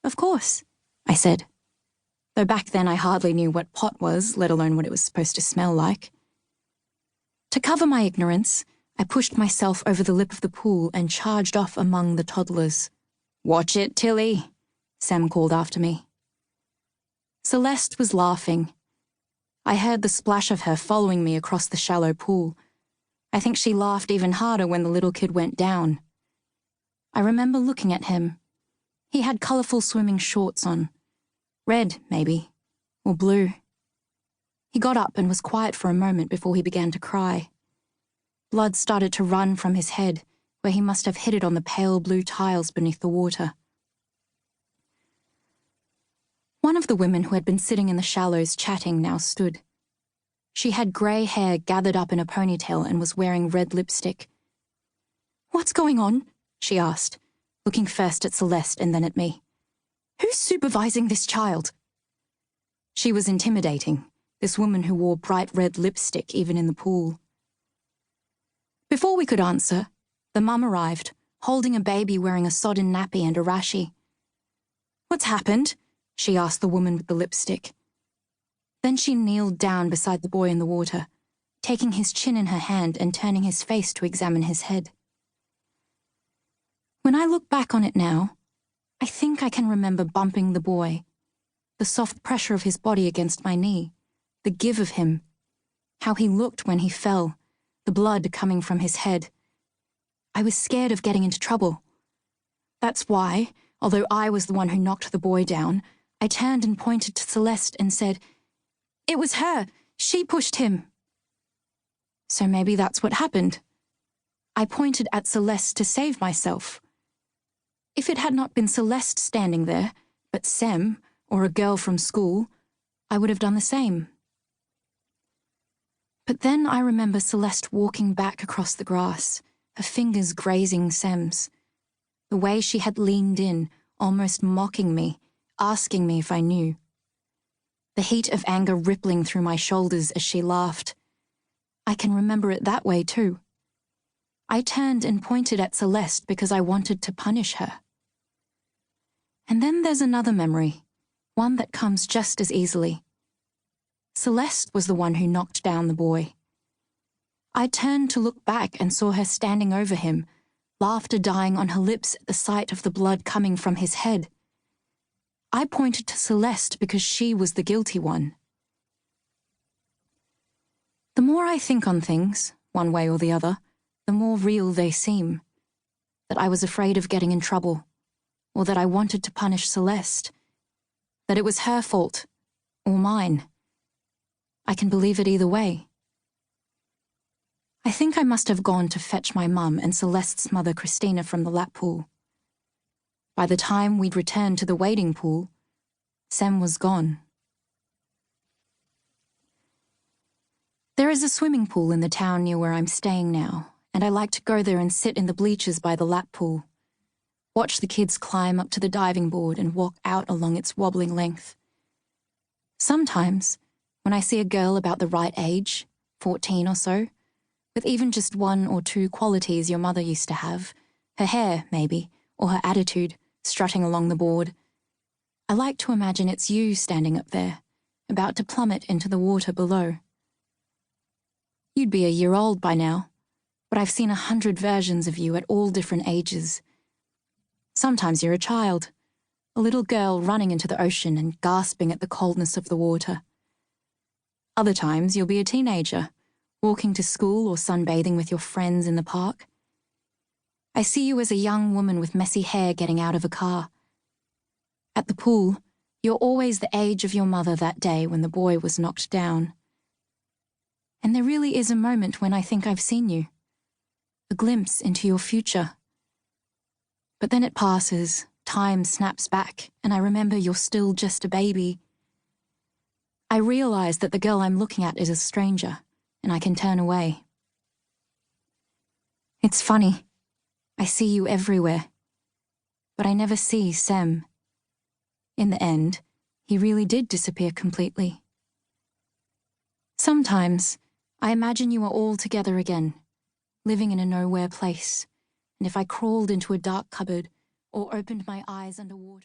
Of course, I said, though back then I hardly knew what pot was, let alone what it was supposed to smell like. To cover my ignorance, I pushed myself over the lip of the pool and charged off among the toddlers. "Watch it, Tilly," Sam called after me. Celeste was laughing. I heard the splash of her following me across the shallow pool. I think she laughed even harder when the little kid went down. I remember looking at him. He had colourful swimming shorts on. Red, maybe, or blue. He got up and was quiet for a moment before he began to cry. Blood started to run from his head, where he must have hit it on the pale blue tiles beneath the water. One of the women who had been sitting in the shallows chatting now stood. She had grey hair gathered up in a ponytail and was wearing red lipstick. "What's going on?" she asked, looking first at Celeste and then at me. "Who's supervising this child?" She was intimidating, this woman who wore bright red lipstick even in the pool. Before we could answer, the mum arrived, holding a baby wearing a sodden nappy and a rashie. "What's happened?" she asked the woman with the lipstick. Then she kneeled down beside the boy in the water, taking his chin in her hand and turning his face to examine his head. When I look back on it now, I think I can remember bumping the boy, the soft pressure of his body against my knee, the give of him, how he looked when he fell, the blood coming from his head. I was scared of getting into trouble. That's why, although I was the one who knocked the boy down, I turned and pointed to Celeste and said, "It was her. She pushed him." So maybe that's what happened. I pointed at Celeste to save myself. If it had not been Celeste standing there, but Sem, or a girl from school, I would have done the same. But then I remember Celeste walking back across the grass, her fingers grazing Sem's. The way she had leaned in, almost mocking me, asking me if I knew. The heat of anger rippling through my shoulders as she laughed. I can remember it that way too. I turned and pointed at Celeste because I wanted to punish her. And then there's another memory, one that comes just as easily. Celeste was the one who knocked down the boy. I turned to look back and saw her standing over him, laughter dying on her lips at the sight of the blood coming from his head. I pointed to Celeste because she was the guilty one. The more I think on things, one way or the other, the more real they seem. That I was afraid of getting in trouble, or that I wanted to punish Celeste, that it was her fault, or mine. I can believe it either way. I think I must have gone to fetch my mum and Celeste's mother Christina from the lap pool. By the time we'd returned to the wading pool, Sem was gone. There is a swimming pool in the town near where I'm staying now, and I like to go there and sit in the bleachers by the lap pool. Watch the kids climb up to the diving board and walk out along its wobbling length. Sometimes, when I see a girl about the right age, 14 or so, with even just one or two qualities your mother used to have, her hair, maybe, or her attitude, strutting along the board, I like to imagine it's you standing up there, about to plummet into the water below. You'd be a year old by now, but I've seen 100 versions of you at all different ages. Sometimes you're a child, a little girl running into the ocean and gasping at the coldness of the water. Other times you'll be a teenager, walking to school or sunbathing with your friends in the park. I see you as a young woman with messy hair getting out of a car. At the pool, you're always the age of your mother that day when the boy was knocked down. And there really is a moment when I think I've seen you, a glimpse into your future. But then it passes, time snaps back, and I remember you're still just a baby. I realize that the girl I'm looking at is a stranger, and I can turn away. It's funny. I see you everywhere, but I never see Sem. In the end, he really did disappear completely. Sometimes, I imagine you are all together again, living in a nowhere place, and if I crawled into a dark cupboard or opened my eyes underwater...